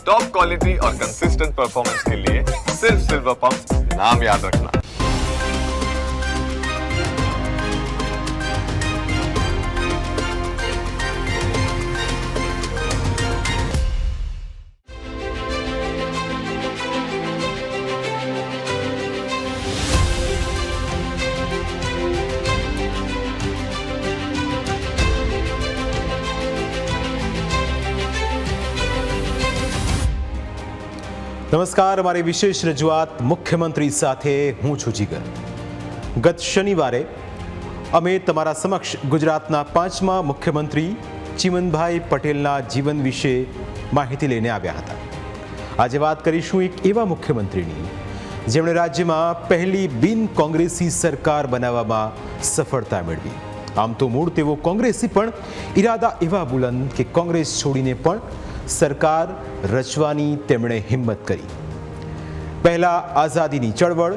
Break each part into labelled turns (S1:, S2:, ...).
S1: Top quality और consistent performance के लिए सिर्फ सिल्वर पंप नाम याद रखना।
S2: નમસ્કાર, અમારી વિશેષ રજૂઆત મુખ્યમંત્રી સાથે હું છું જીગર. ગત શનિવારે અમે તમારા સમક્ષ ગુજરાતના 5મા મુખ્યમંત્રી ચીમનભાઈ પટેલના જીવન વિશે માહિતી લઈને આવ્યા હતા. આજે વાત કરીશું એક એવા મુખ્યમંત્રીની જેમણે રાજ્યમાં પહેલી બિન કોંગ્રેસી સરકાર બનાવવામાં સફળતા મેળવી. આમ તો મૂળ તેઓ કોંગ્રેસી, પણ ઈરાદા એવા બુલંદ કે કોંગ્રેસ છોડીને પણ સરકાર રચવાની તેમણે હિંમત કરી. પહેલા આઝાદીની ચળવળ,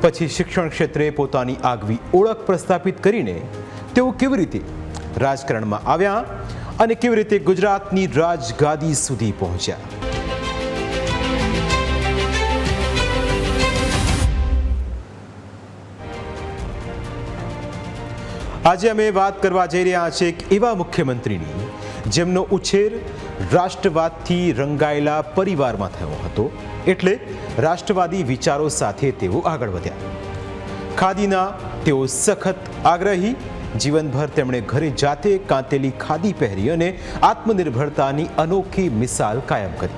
S2: પછી શિક્ષણ ક્ષેત્રે પોતાની આગવી ઓળખ પ્રસ્થાપિત કરીને તેઓ કેવી રીતે રાજકારણમાં આવ્યા અને કેવી રીતે ગુજરાતની રાજગાદી સુધી પહોંચ્યા. આજે અમે વાત કરવા જઈ રહ્યા છીએ એક એવા મુખ્યમંત્રીની જેમનો ઉછેર રાષ્ટ્રવાદથી રંગાયેલા પરિવારમાં થયો હતો, એટલે રાષ્ટ્રવાદી વિચારો સાથે તેઓ આગળ વધ્યા. ખાદીના તેઓ સખત આગ્રહી. જીવનભર તેમણે ઘરે જાતે કાંતેલી ખાદી પહેરી અને આત્મનિર્ભરતાની અનોખી મિસાલ કાયમ કરી.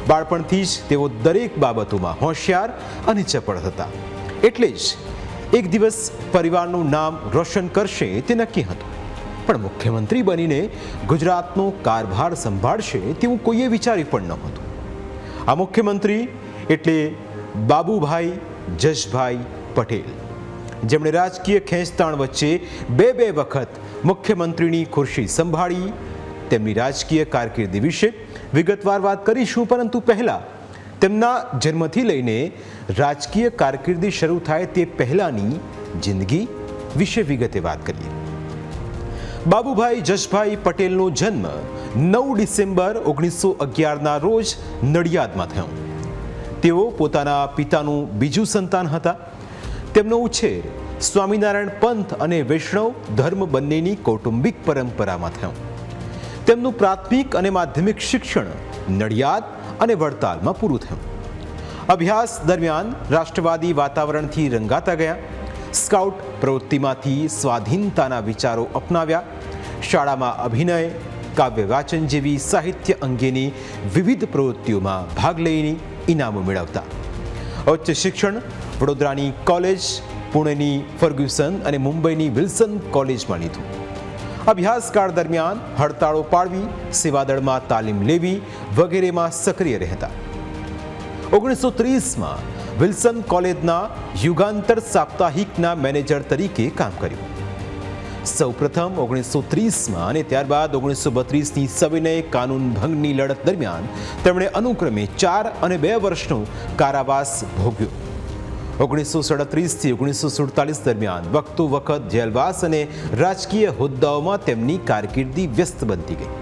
S2: બાળપણથી જ તેઓ દરેક બાબતોમાં હોશિયાર અને ચપળ હતા, એટલે જ એક દિવસ પરિવારનું નામ રોશન કરશે તે નક્કી હતું. પણ મુખ્યમંત્રી બનીને ગુજરાતનો કારભાર સંભાળશે તેવું કોઈએ વિચાર્યું પણ નહોતું. આ મુખ્યમંત્રી એટલે બાબુભાઈ જશભાઈ પટેલ, જેમણે રાજકીય ખેંચતાણ વચ્ચે બે વખત મુખ્યમંત્રીની ખુરશી સંભાળી. તેમની રાજકીય કારકિર્દી વિશે વિગતવાર વાત કરીશું, પરંતુ પહેલા તેમના જન્મથી લઈને રાજકીય કારકિર્દી શરૂ થાય તે પહેલાની જિંદગી વિશે વિગતે વાત કરીએ. બાબુભાઈ જશભાઈ પટેલનો જન્મ 9 ડિસેમ્બર 1911ના રોજ નડિયાદમાં થયો. તેઓ પોતાના પિતાનું બીજું સંતાન હતા. તેમનો ઉછેર સ્વામિનારાયણ પંથ અને વૈષ્ણવ ધર્મ બંનેની કૌટુંબિક પરંપરામાં થયો. તેમનું પ્રાથમિક અને માધ્યમિક શિક્ષણ નડિયાદ અને વડતાલમાં પૂરું થયું. અભ્યાસ દરમિયાન રાષ્ટ્રવાદી વાતાવરણથી રંગાતા ગયા. સ્કાઉટ પ્રવૃત્તિમાંથી સ્વાધીનતાના વિચારો અપનાવ્યા. શાળામાં અભિનય, કાવ્ય વાચન જેવી સાહિત્ય અંગેની વિવિધ પ્રવૃત્તિઓમાં ભાગ લઈને ઇનામો મેળવતા. ઉચ્ચ શિક્ષણ વડોદરાની કોલેજ, પુણેની ફર્ગ્યુસન અને મુંબઈની વિલ્સન કોલેજમાં લીધું. અભ્યાસકાળ દરમિયાન હડતાળો પાડવી, સેવાદળમાં તાલીમ લેવી વગેરેમાં સક્રિય રહેતા. 1930માં વિલ્સન કોલેજના યુગાંતર સાપ્તાહિકના મેનેજર તરીકે કામ કર્યું. સૌપ્રથમ 1930માં અને ત્યારબાદ 1932ની સવિનય કાનૂન ભંગની લડત દરમિયાન તેમણે અનુક્રમે 4 અને 2 વર્ષનો કારાવાસ ભોગ્યો. 1937થી 1947 દરમિયાન વખતો વખત જેલવાસ અને રાજકીય હોદ્દાઓમાં તેમની કારકિર્દી વ્યસ્ત બનતી ગઈ.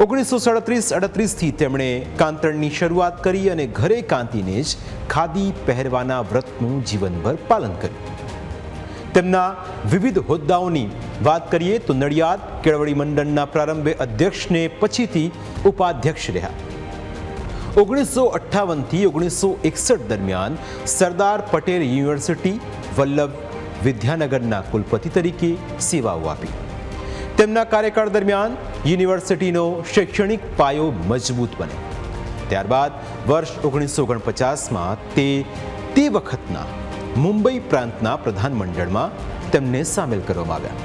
S2: 1937-38થી તેમણે કાંતણની શરૂઆત કરી અને ઘરે કાંતીને જ ખાદી પહેરવાના વ્રતનું જીવનભર પાલન કર્યું. તેમના વિવિધ હોદ્દાઓની વાત કરીએ તો નડિયાદ કેળવણી મંડળના પ્રારંભે અધ્યક્ષને પછીથી ઉપાધ્યક્ષ રહ્યા. 1958થી 1961 દરમિયાન સરદાર પટેલ યુનિવર્સિટી વલ્લભ વિદ્યાનગરના કુલપતિ તરીકે સેવાઓ આપી. તેમના કાર્યકાળ દરમિયાન યુનિવર્સિટીનો શૈક્ષણિક પાયો મજબૂત બન્યો. ત્યારબાદ વર્ષ 1949માં તે વખતના મુંબઈ પ્રાંતના પ્રધાનમંડળમાં તેમને સામેલ કરવામાં આવ્યા.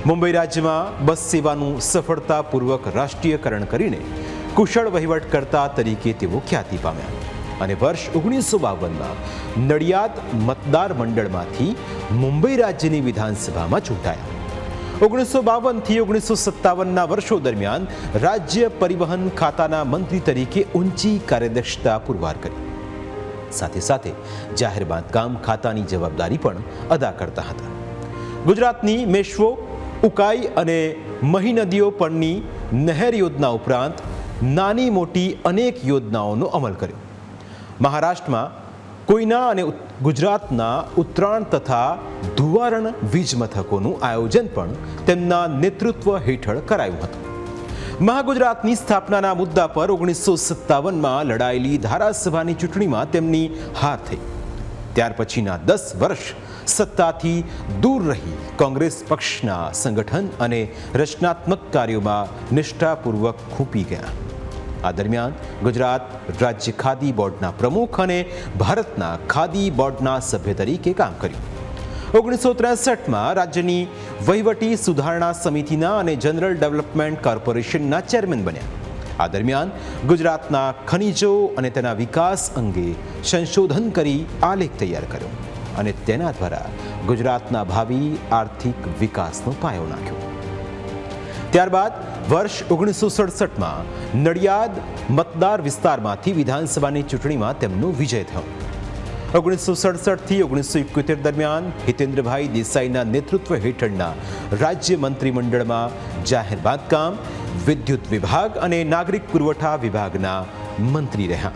S2: મુંબઈ રાજ્યમાં બસ સેવાનું સફળતાપૂર્વક રાષ્ટ્રીયકરણ કરીને કુશળ વહીવટકર્તા તરીકે તેઓ ખ્યાતિ પામ્યા અને વર્ષ 1952માં નડિયાદ મતદાર મંડળમાંથી મુંબઈ રાજ્યની વિધાનસભામાં ચૂંટાયા. 1952થી 1957ના વર્ષો દરમિયાન રાજ્ય પરિવહન ખાતાના મંત્રી તરીકે ઊંચી કાર્યદક્ષતા પુરવાર કરી. સાથે સાથે જાહેર બાંધકામ ખાતાની જવાબદારી પણ અદા કરતા હતા. ગુજરાતની મેશ્વો, ઉકાઈ અને મહી નદીઓ પરની નહેર યોજના ઉપરાંત નાની મોટી અનેક યોજનાઓનો અમલ કર્યો. મહારાષ્ટ્રમાં કોઈના અને ગુજરાતના ઉત્તરાયણ તથા ધુવારણ વીજ મથકોનું આયોજન પણ તેમના નેતૃત્વ હેઠળ કરાયું હતું. મહાગુજરાતની સ્થાપનાના મુદ્દા પર 1957માં લડાયેલી ધારાસભાની ચૂંટણીમાં તેમની હાર થઈ. ત્યાર પછીના 10 વર્ષ સત્તાથી દૂર રહી કોંગ્રેસ પક્ષના સંગઠન અને રચનાત્મક કાર્યોમાં નિષ્ઠાપૂર્વક ખૂંપી ગયા. આ દરમિયાન ગુજરાત રાજ્ય ખાદી બોર્ડના પ્રમુખ અને ભારતના ખાદી બોર્ડના સભ્ય તરીકે કામ કર્યું. 1963માં રાજ્યની વહીવટી સુધારણા સમિતિના અને જનરલ ડેવલપમેન્ટ કોર્પોરેશનના ચેરમેન બન્યા. આ દરમિયાન ગુજરાતના ખનિજો અને તેના વિકાસ અંગે સંશોધન કરી આલેખ તૈયાર કર્યો અને તેના દ્વારા ગુજરાતના ભાવિ આર્થિક વિકાસનો પાયો નાખ્યો. ત્યારબાદ વર્ષ 1967માં નડિયાદ મતદાર વિસ્તારમાંથી વિધાનસભાની ચૂંટણીમાં તેમનો વિજય થયો. 1967થી 1971 દરમિયાન હિતેન્દ્રભાઈ દેસાઈના નેતૃત્વ હેઠળના રાજ્ય મંત્રીમંડળમાં જાહેર બાંધકામ, વિદ્યુત વિભાગ અને નાગરિક પુરવઠા વિભાગના મંત્રી રહ્યા.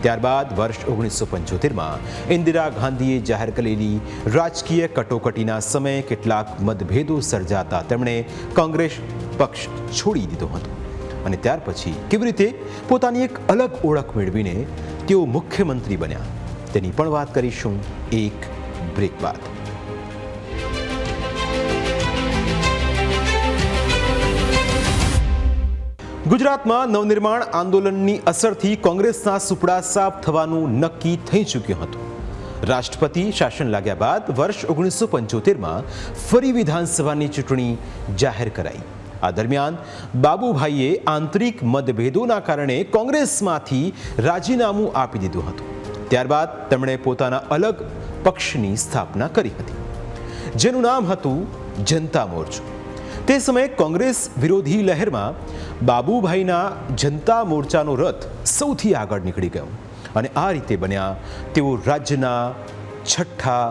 S2: ત્યારબાદ વર્ષ 1975માં ઇન્દિરા ગાંધીએ જાહેર કરેલી રાજકીય કટોકટીના સમયે કેટલાક મતભેદો સર્જાતા તેમણે કોંગ્રેસ પક્ષ છોડી દીધો હતો અને ત્યાર પછી કેવી રીતે પોતાની એક અલગ ઓળખ મેળવીને તેઓ મુખ્યમંત્રી બન્યા તેની પણ વાત કરીશું એક બ્રેક બાદ. ગુજરાતમાં નવનિર્માણ આંદોલનની અસરથી કોંગ્રેસના સુપડા સાફ થવાનું નક્કી થઈ ચૂક્યું હતું. રાષ્ટ્રપતિ શાસન લાગ્યા બાદ વર્ષ 1975માં ફરી વિધાનસભાની ચૂંટણી જાહેર કરાઈ. આ દરમિયાન બાબુભાઈએ આંતરિક મતભેદોના કારણે કોંગ્રેસમાંથી રાજીનામું આપી દીધું હતું. ત્યારબાદ તેમણે પોતાના અલગ પક્ષની સ્થાપના કરી હતી જેનું નામ હતું જનતા મોરચો. તે સમયે કોંગ્રેસ વિરોધી લહેરમાં બાબુભાઈના જનતા મોરચાનો રથ સૌથી આગળ નીકળી ગયો અને આ રીતે બન્યા તેઓ રાજ્યના 6થા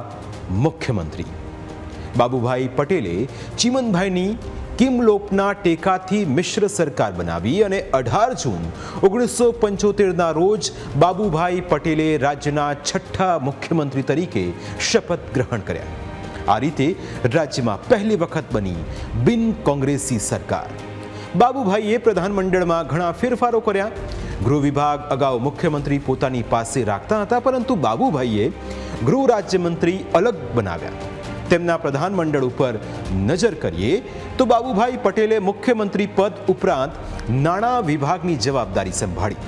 S2: મુખ્યમંત્રી. બાબુભાઈ પટેલે ચીમનભાઈની કિમલોપના ટેકાથી મિશ્ર સરકાર બનાવી અને 18 જૂન 1975ના રોજ બાબુભાઈ પટેલે રાજ્યના 6થા મુખ્યમંત્રી તરીકે શપથ ગ્રહણ કર્યા. આ રીતે રાજ્યમાં પહેલી વખત બની બિન કોંગ્રેસી સરકાર. બાબુભાઈએ પ્રધાનમંડળમાં ઘણા ફેરફારો કર્યા. ગૃહ વિભાગ અગાઉ મુખ્યમંત્રી પોતાની પાસે રાખતા હતા, પરંતુ બાબુભાઈએ ગૃહ રાજ્યમંત્રી અલગ બનાવ્યા. તેમના પ્રધાનમંડળ ઉપર નજર કરીએ તો બાબુભાઈ પટેલે મુખ્યમંત્રી પદ ઉપરાંત નાણાં વિભાગની જવાબદારી સંભાળી,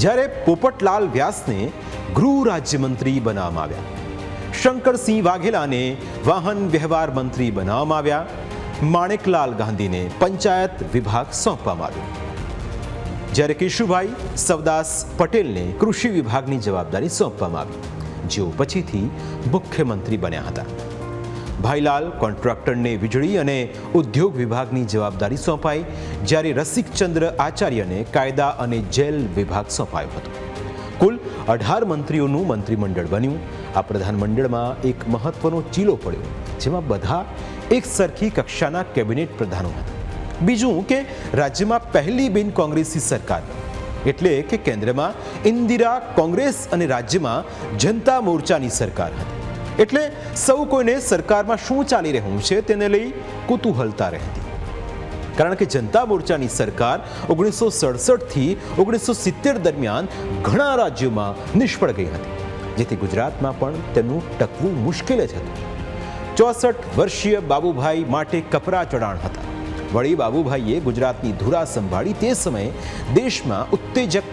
S2: જ્યારે પોપટલાલ વ્યાસને ગૃહ રાજ્યમંત્રી બનાવવામાં આવ્યા. શંકરસિંહ વાઘેલાને વાહન વ્યવહાર મંત્રી બનાવવામાં આવ્યા. માણેકલાલ ગાંધીને પંચાયત વિભાગ સોંપવામાં આવ્યો, જ્યારે કેશુભાઈ સવદાસ પટેલને કૃષિ વિભાગની જવાબદારી સોંપવામાં આવી, જેઓ પછીથી મુખ્યમંત્રી બન્યા હતા. ભાઈલાલ કોન્ટ્રાક્ટરને વીજળી અને ઉદ્યોગ વિભાગની જવાબદારી સોંપાઈ, જ્યારે રસિકચંદ્ર આચાર્યને કાયદા અને જેલ વિભાગ સોંપાયો હતો. કુલ 18 મંત્રીઓનું મંત્રીમંડળ બન્યું. આ પ્રધાનમંડળમાં એક મહત્વનો ચીલો પડ્યો, જેમાં બધા એક સરખી કક્ષાના કેબિનેટ પ્રધાનો હતા. બીજું કે રાજ્યમાં પહેલી બિન કોંગ્રેસી સરકાર, એટલે કે કેન્દ્રમાં ઇન્દિરા કોંગ્રેસ અને રાજ્યમાં જનતા મોરચાની સરકાર હતી. એટલે સૌ કોઈને સરકારમાં શું ચાલી રહ્યું છે તેને લઈ કુતૂહલતા રહેતી, કારણ કે જનતા મોરચાની સરકાર 1967થી 1970 દરમિયાન ઘણા રાજ્યોમાં નિષ્ફળ ગઈ હતી, જેથી ગુજરાતમાં પણ તેનું ટકવું મુશ્કેલ જ હતું. 64 વર્ષીય બાબુભાઈ માટે કપરા ચડાણ હતા. વળી બાબુભાઈએ ગુજરાતની ધુરા સંભાળી તે સમયે દેશમાં ઉત્તેજક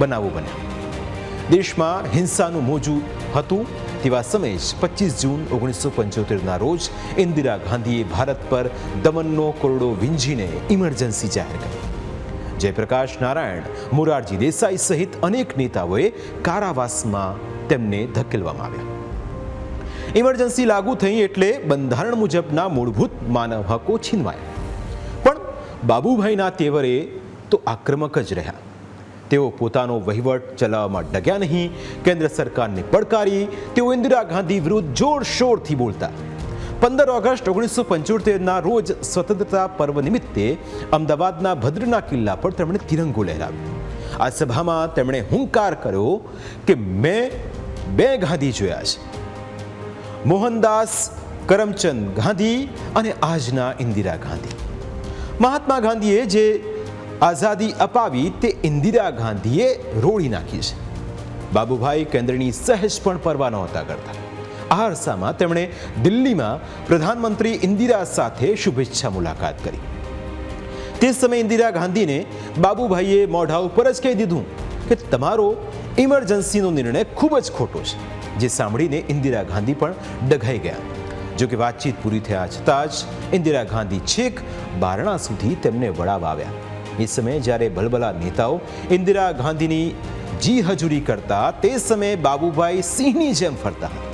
S2: બનાવો બન્યા. દેશમાં હિંસાનું મોજું હતું. તેવા સમયે જ 25 જૂન 1975ના રોજ ઇન્દિરા ગાંધીએ ભારત પર દમનનો કોરડો વીંઝીને ઇમરજન્સી જાહેર કરી. જયપ્રકાશ નારાયણ, મોરારજી દેસાઈ સહિત અનેક નેતાઓએ કારાવાસમાં તેમને ધકેલવામાં આવ્યા. ઇમરજન્સી લાગુ થઈ એટલે બંધારણ મુજબના મૂળભૂત માનવ હકો છીનવાયા. પણ બાબુભાઈના તેવરે તો આક્રમક જ રહ્યા. તેઓ પોતાનો વહીવટ ચલાવવામાં ડગ્યા નહીં. કેન્દ્ર સરકારને પડકારી તેઓ ઇન્દિરા ગાંધી વિરુદ્ધ જોરશોરથી બોલતા. 15 ઓગસ્ટ 1975ના રોજ સ્વતંત્રતા પર્વ નિમિત્તે અમદાવાદના ભદ્રના કિલ્લા પર તેમણે તિરંગો લહેરાવ્યો. આ સભામાં તેમણે હુંકાર કર્યો કે મેં 2 ગાંધી જોયા છે, મોહનદાસ કરમચંદ ગાંધી અને આજના ઇન્દિરા ગાંધી. મહાત્મા ગાંધીએ જે આઝાદી અપાવી તે ઇન્દિરા ગાંધીએ રોળી નાખી છે. બાબુભાઈ કેન્દ્રની સહેજ પણ પરવા નહોતા કરતા. આ અરસામાં તેમણે દિલ્હીમાં પ્રધાનમંત્રી ઇન્દિરા સાથે શુભેચ્છા મુલાકાત કરી. તે સમયે ઇન્દિરા ગાંધીને બાબુભાઈએ મોઢા ઉપર જ કહી દીધું કે તમારો ઇમરજન્સીનો નિર્ણય ખૂબ જ ખોટો છે, જે સાંભળીને ઇન્દિરા ગાંધી પણ ડઘાઈ ગયા. જો કે વાતચીત પૂરી થયા છતાં જ ઇન્દિરા ગાંધી છેક બારણા સુધી તેમને વળાવવા આવ્યા. એ સમયે જ્યારે ભલભલા નેતાઓ ઇન્દિરા ગાંધીની જી હજુરી કરતા, તે સમયે બાબુભાઈ સિંહની જેમ ફરતા હતા.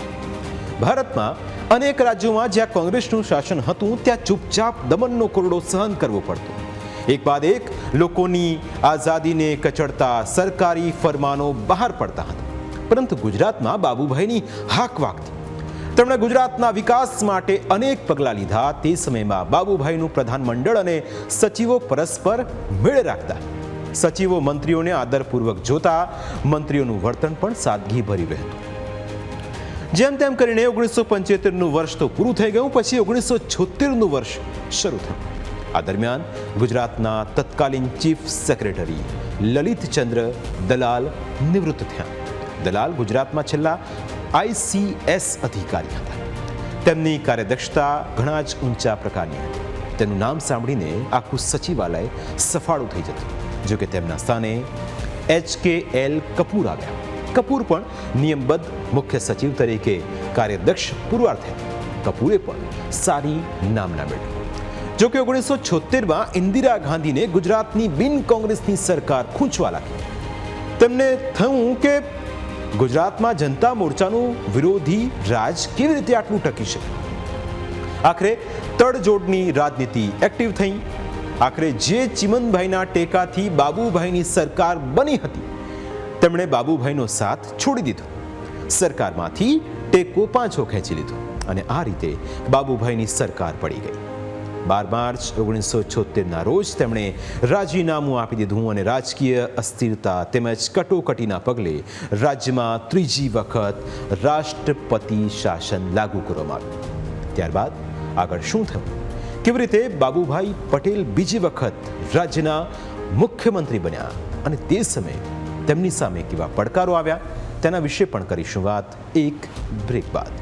S2: ભારતમાં અનેક રાજ્યોમાં જ્યાં કોંગ્રેસનું શાસન હતું ત્યાં ચૂપચાપ દમનનો કોરડો સહન કરવો પડતો. એક બાદ એક લોકોની આઝાદીને કચડતા સરકારી ફરમાનો બહાર પડતા હતા. પરંતુ ગુજરાતમાં બાબુભાઈની હાક વાગતી. તેમણે ગુજરાતના વિકાસ માટે અનેક પગલાં લીધા. તે સમયમાં બાબુભાઈનું પ્રધાનમંડળ અને સચિવો પરસ્પર મેળ રાખતા. સચિવો મંત્રીઓને આદરપૂર્વક જોતા. મંત્રીઓનું વર્તન પણ સાદગીભર્યું રહેતું. જેમ તેમ કરીને 1975નું વર્ષ તો પૂરું થઈ ગયું. પછી 1976નું વર્ષ શરૂ થયું. આ દરમિયાન ગુજરાતના તત્કાલીન ચીફ સેક્રેટરી લલિતચંદ્ર દલાલ નિવૃત્ત થયા. દલાલ ગુજરાતમાં છેલ્લા ICS અધિકારી હતા. તેમની કાર્યદક્ષતા ઘણા જ ઊંચા પ્રકારની હતી. તેનું નામ સાંભળીને આખું સચિવાલય સફાળું થઈ જતું. જો કે તેમના સ્થાને HKL કપૂર આવ્યા. કપૂર પણ નિયમબદ્ધ મુખ્ય સચિવ તરીકે કાર્યદક્ષ પુરવાર થયા. કપૂરે પણ સારી નામના મેળવી. જો કે 1976માં ઇન્દિરા ગાંધીને ગુજરાતની બિન કોંગ્રેસની સરકાર ખૂંચવા લાગી. તેમને થયું કે ગુજરાતમાં જનતા મોરચાનું વિરોધી રાજ કેવી રીતે આટલું ટકી શકે. આખરે તડજોડની રાજનીતિ એક્ટિવ થઈ. આખરે જે ચિમનભાઈના ટેકાથી બાબુભાઈની સરકાર બની હતી, તેમણે બાબુભાઈનો સાથ છોડી દીધો. સરકારમાંથી ટેકો પાછો ખેંચી લીધો અને આ રીતે બાબુભાઈની સરકાર પડી ગઈ. 12 માર્ચ 1976ના રોજ તેમણે રાજીનામું આપી દીધું અને રાજકીય અસ્થિરતા તેમજ કટોકટીના પગલે રાજ્યમાં ત્રીજી વખત રાષ્ટ્રપતિ શાસન લાગુ કરવામાં આવ્યું. ત્યારબાદ આગળ શું થયું, કેવી રીતે બાબુભાઈ પટેલ બીજી વખત રાજ્યના મુખ્યમંત્રી બન્યા અને તે સમયે તેમની સામે કેવા પડકારો આવ્યા, તેના વિશે પણ કરીશું વાત એક બ્રેક બાદ.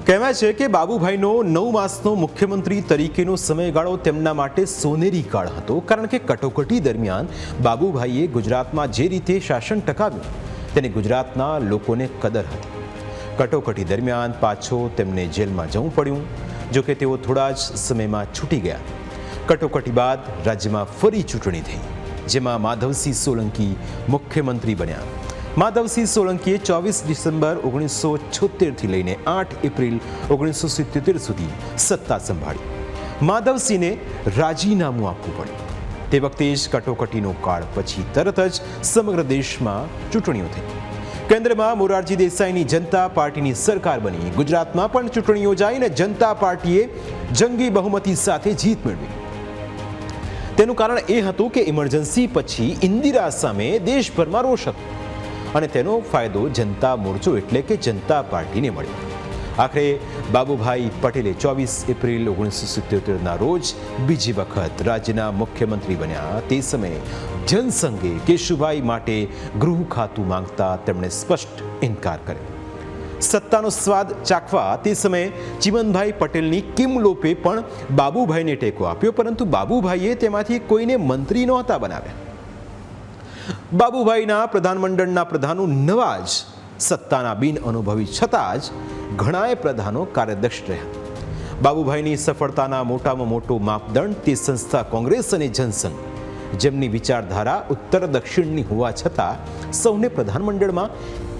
S2: કહેવાય છે કે બાબુભાઈનો 9 માસનો મુખ્યમંત્રી તરીકેનો સમયગાળો તેમના માટે સોનેરી કાળ હતો. કારણ કે કટોકટી દરમિયાન બાબુભાઈએ ગુજરાતમાં જે રીતે શાસન ટકાવ્યું તેની ગુજરાતના લોકોને કદર હતી. કટોકટી દરમિયાન પાછો તેમને જેલમાં જવું પડ્યું. જો કે તેઓ થોડા જ સમયમાં છૂટી ગયા. કટોકટી બાદ રાજ્યમાં ફરી ચૂંટણી થઈ, જેમાં માધવસિંહ સોલંકી મુખ્યમંત્રી બન્યા. માધવસિંહ સોલંકીએ 24 ડિસેમ્બર 1976થી લઈને 8 એપ્રિલ 1977 સુધી સત્તા સંભાળી. માધવસિંહને રાજીનામું આપવું પડ્યું. તે વખતે જ કટોકટીનો કાળ પછી તરત જ સમગ્ર દેશમાં ચૂંટણીઓ થઈ. કેન્દ્રમાં મોરારજી દેસાઈની જનતા પાર્ટીની સરકાર બની. ગુજરાતમાં પણ ચૂંટણી યોજાઈ અને જનતા પાર્ટીએ જંગી બહુમતી સાથે જીત મેળવી. તેનું કારણ એ હતું કે ઇમરજન્સી પછી ઇન્દિરા સામે દેશભરમાં રોષ હતો અને તેનો ફાયદો જનતા મોરચો એટલે કે જનતા પાર્ટીને મળ્યો. આખરે બાબુભાઈ પટેલે 24 એપ્રિલ 1977ના રોજ બીજી વખત રાજ્યના મુખ્યમંત્રી બન્યા. તે સમયે જનસંઘે કેશુભાઈ માટે ગૃહ ખાતું માંગતા તેમણે સ્પષ્ટ ઇનકાર કર્યો. સત્તાનો સ્વાદ ચાખવા તે સમયે ચિમનભાઈ પટેલની કિમલોપે પણ બાબુભાઈને ટેકો આપ્યો, પરંતુ બાબુભાઈએ તેમાંથી કોઈને મંત્રી નહોતા બનાવ્યા. બાબુભાઈના પ્રધાનમંડળના પ્રધાનો નવા જ સત્તાના બિન અનુભવી છતાં જ ઘણાએ પ્રધાનો કાર્યદક્ષ રહ્યા. બાબુભાઈની સફળતાના મોટામાં મોટો માપદંડ તે સંસ્થા કોંગ્રેસ અને જનસંઘ, જેમની વિચારધારા ઉત્તર દક્ષિણની હોવા છતાં સૌને પ્રધાનમંડળમાં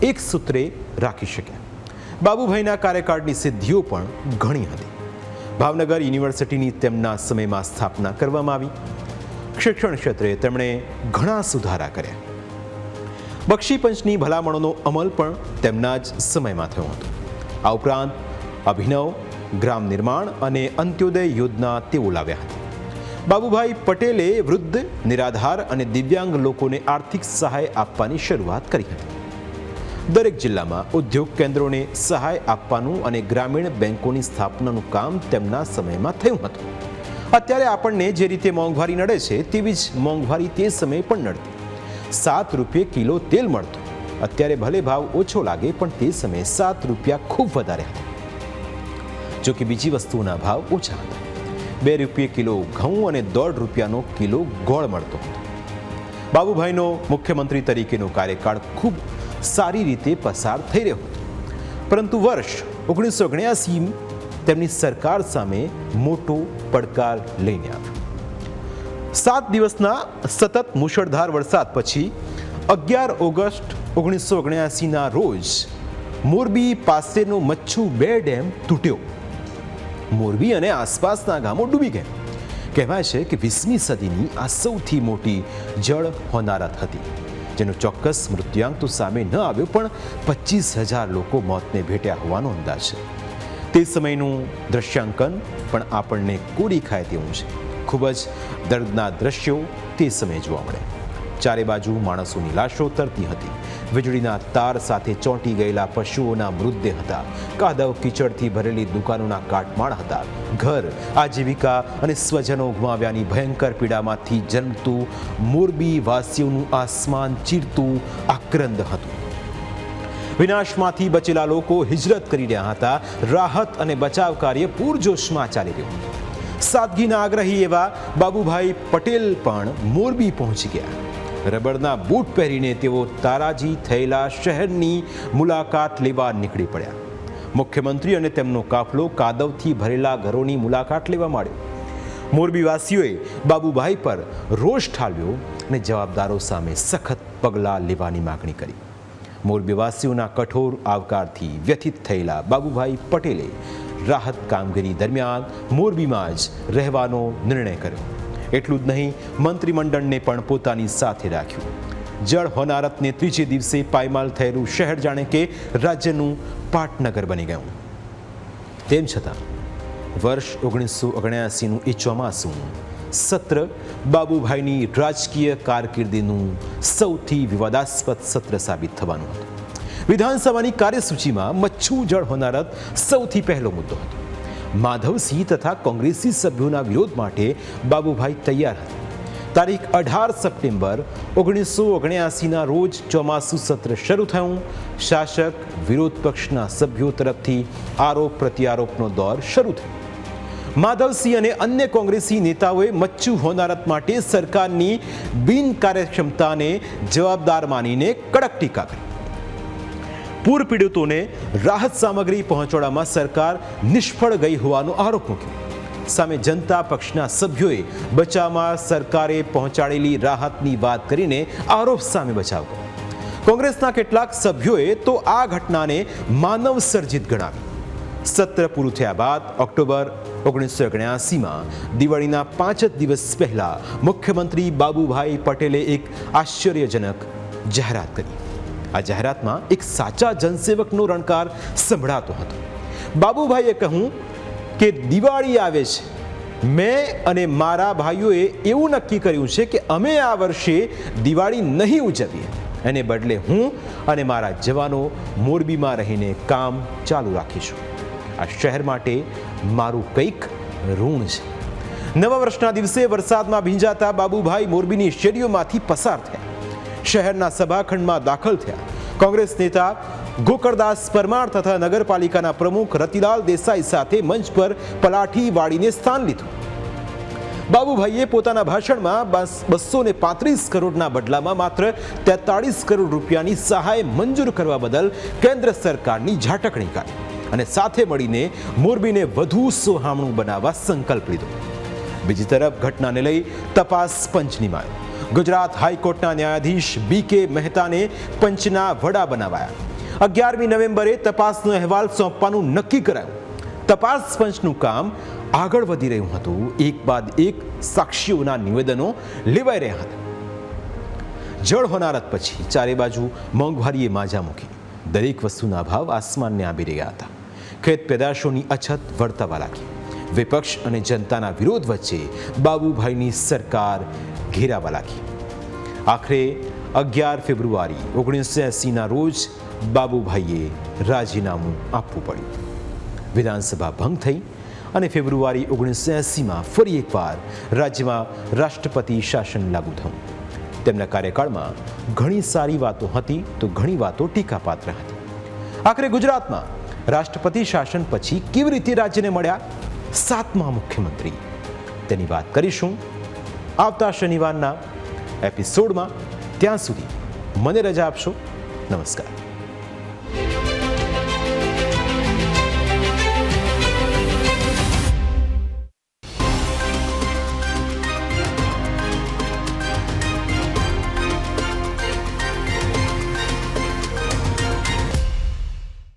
S2: એક સૂત્રે રાખી શક્યા. બાબુભાઈના કાર્યકાળની સિદ્ધિઓ પણ ઘણી હતી. ભાવનગર યુનિવર્સિટીની તેમના સમયમાં સ્થાપના કરવામાં આવી. શિક્ષણ ક્ષેત્રે તેમણે ઘણા સુધારા કર્યા. બક્ષી પંચની ભલામણોનો અમલ પણ તેમના જ સમયમાં થયો હતો. આ ઉપરાંત અભિનવ, ગ્રામ નિર્માણ અને અંત્યોદય યોજના તેઓ લાવ્યા હતા. બાબુભાઈ પટેલે વૃદ્ધ, નિરાધાર અને દિવ્યાંગ લોકોને આર્થિક સહાય આપવાની શરૂઆત કરી હતી. દરેક જિલ્લામાં ઉદ્યોગ કેન્દ્રોને સહાય આપવાનું અને ગ્રામીણ બેંકોની સ્થાપનાનું કામ તેમના સમયમાં થયું હતું. અત્યારે આપણને જે રીતે મોંઘવારી નડે છે તેવી જ મોંઘવારી તે સમયે પણ નડતી. 7 રૂપિયે કિલો તેલ મળતું. અત્યારે ભલે ભાવ ઓછો લાગે પણ તે સમયે 7 રૂપિયા ખૂબ વધારે હતા. જો કે બીજી વસ્તુઓના ભાવ ઓછા હતા. 2 રૂપિયે કિલો ઘઉં અને 1.5 રૂપિયાનો કિલો ગોળ મળતો હતો. બાબુભાઈનો મુખ્યમંત્રી તરીકેનો કાર્યકાળ ખૂબ સારી રીતે પસાર થઈ રહ્યો હતો. પરંતુ વર્ષ 1979 તેમની સરકાર સામે મોટો પડકાર લઈને આવ્યો. 7 દિવસના સતત મુશળધાર વરસાદ પછી 11 ઓગસ્ટ 1979ના રોજ મોરબી પાસેનો મચ્છુ 2 ડેમ તૂટ્યો. મોરબી અને આસપાસના ગામો ડૂબી ગયા. કહેવાય છે કે 20મી સદીની આ સૌથી મોટી જળ હોનારત હતી, જેનો ચોક્કસ મૃત્યુઆંક તો સામે ન આવ્યો પણ 25,000 લોકો મોતને ભેટ્યા હોવાનો અંદાજ છે. તે સમયનું દ્રશ્યાંકન પણ આપણને કોરી ખાય તેવું છે. ખૂબ જ દર્દના દ્રશ્યો તે સમયે જોવા મળે. ચારે બાજુ માણસોની લાશો તરતી હતી. વીજળીના તાર સાથે ચોંટી ગયેલા પશુઓના મૃતદેહ હતા. કાદવ કીચડથી ભરેલી દુકાનોના કાટમાળ હતા. ઘર, આજીવિકા અને સ્વજનો ગુમાવ્યાની ભયંકર પીડામાંથી જન્મતું મોરબી વાસીઓનું આસમાન ચીરતું આક્રંદ હતું. વિનાશમાંથી બચેલા લોકો હિજરત કરી રહ્યા હતા. રાહત અને બચાવ કાર્ય પૂરજોશમાં ચાલી રહ્યું. સાદગીના આગ્રહી એવા બાબુભાઈ પટેલ પણ મોરબી પહોંચી ગયા. રબરના બૂટ પહેરીને તેઓ તારાજી થયેલા શહેરની મુલાકાત લેવા નીકળી પડ્યા. મુખ્યમંત્રી અને તેમનો કાફલો કાદવથી ભરેલા ઘરોની મુલાકાત લેવા માંડ્યો. મોરબીવાસીઓએ બાબુભાઈ પર રોષ ઠાલવ્યો અને જવાબદારો સામે સખત પગલાં લેવાની માગણી કરી. મોરબીવાસીઓના કઠોર આવકારથી વ્યથિત થયેલા બાબુભાઈ પટેલે રાહત કામગીરી દરમિયાન મોરબીમાં જ રહેવાનો નિર્ણય કર્યો. એટલું જ નહીં, મંત્રીમંડળને પણ પોતાની સાથે રાખ્યું. જળ હોનારતને ત્રીજે દિવસે પાયમાલ થયેલું શહેર જાણે કે રાજ્યનું પાટનગર બની ગયું. તેમ છતાં વર્ષ 1979નું એ ચોમાસું સત્ર બાબુભાઈની રાજકીય કારકિર્દીનું સૌથી વિવાદાસ્પદ સત્ર સાબિત થવાનું હતું. વિધાનસભાની કાર્યસૂચિમાં મચ્છુ જળ હોનારત સૌથી પહેલો મુદ્દો હતો. માધવસિંહ તથા કોંગ્રેસી સભ્યોના વિરોધ માટે બાબુભાઈ તૈયાર હતા. તારીખ 18 સપ્ટેમ્બર 1979ના રોજ ચોમાસું સત્ર શરૂ થયું. શાસક વિરોધ પક્ષના સભ્યો તરફથી આરોપ પ્રત્યારોપનો દોર શરૂ થયો. માધવસિંહ અને અન્ય કોંગ્રેસી નેતાઓએ મચ્છુ હોનારત માટે સરકારની બિનકાર્યક્ષમતાને જવાબદાર માનીને કડક ટીકા કરી. પૂર પીડિતોને રાહત સામગ્રી પહોંચાડવામાં સરકાર નિષ્ફળ ગઈ હોવાનો આરોપ મૂક્યો. સામે જનતા પક્ષના સભ્યોએ બચાવમાં સરકારે પહોંચાડેલી રાહતની વાત કરીને આરોપ સામે બચાવ કર્યો. કોંગ્રેસના કેટલાક સભ્યોએ તો આ ઘટનાને માનવ સર્જિત ગણાવી. સત્ર પૂરું થયા બાદ ઓક્ટોબર 1979માં દિવાળીના 5 દિવસ પહેલા મુખ્યમંત્રી બાબુભાઈ પટેલે એક આશ્ચર્યજનક જાહેરાત કરી. આ જાહેરાતમાં એક સાચા જનસેવકનો રણકાર સંભળાતો હતો. બાબુભાઈએ કહ્યું કે દિવાળી આવે છે. મેં અને મારા ભાઈઓએ એવું નક્કી કર્યું છે કે અમે આ વર્ષે દિવાળી નહીં ઉજવીએ. એને બદલે હું અને મારા જવાનો મોરબીમાં રહીને કામ ચાલુ રાખીશું. આ શહેર માટે મારું કંઈક ઋણ છે. નવા વર્ષના દિવસે વરસાદમાં ભીંજાતા બાબુભાઈ મોરબીની શેરીઓમાંથી પસાર થયા. શહેરના સભાખંડમાં દાખલ થયા. કોંગ્રેસ નેતા ગોકળદાસ પરમાર તથા નગરપાલિકાના પ્રમુખ રતિલાલ દેસાઈ સાથે મંચ પર પલાઠી વાળીને સ્થાન લીધું. બાબુભાઈએ પોતાના ભાષણમાં 235 કરોડના બદલામાં માત્ર 43 કરોડ રૂપિયાની સહાય મંજૂર કરવા બદલ કેન્દ્ર સરકારની ઝાટકણી કાઢી અને સાથે મળીને મોરબીને વધુ સોહામણું બનાવવા સંકલ્પ લીધો. બીજી તરફ ઘટનાને લઈ તપાસ પંચ નિમાયો. ગુજરાત હાઈકોર્ટના ન્યાયાધીશ BK મહેતાને પંચના વડા બનાવાયા. 11મી નવેમ્બરે તપાસનો અહેવાલ સોંપવાનું નક્કી કરાયું. તપાસ પંચનું કામ આગળ વધી રહ્યું હતું. એક બાદ એક સાક્ષીઓના નિવેદનો લેવાઈ રહ્યા હતા. જળ હોનારત પછી ચારે બાજુ મોંઘવારીએ માજા મૂકી. દરેક વસ્તુના ભાવ આસમાનને આંબી રહ્યા હતા. ખેત પેદાશોની અછત વર્તાવા લાગી. વિપક્ષ અને જનતાના વિરોધ વચ્ચે બાબુભાઈની સરકાર ઘેરાવા લાગી. આખરે 11 ફેબ્રુઆરી 1980ના રોજ બાબુભાઈએ રાજીનામું આપવું પડ્યું. વિધાનસભા ભંગ થઈ અને ફેબ્રુઆરી 1980માં ફરી એકવાર રાજ્યમાં રાષ્ટ્રપતિ શાસન લાગુ થયું. તેમના કાર્યકાળમાં ઘણી સારી વાતો હતી તો ઘણી વાતો ટીકાપાત્ર હતી. આખરે ગુજરાતમાં રાષ્ટ્રપતિ શાસન પછી કેવી રીતે રાજ્યને મળ્યા 7મા મુખ્યમંત્રી, તેની વાત કરીશું આવતા શનિવારના એપિસોડમાં. ત્યાં સુધી મને રજા આપશો. નમસ્કાર.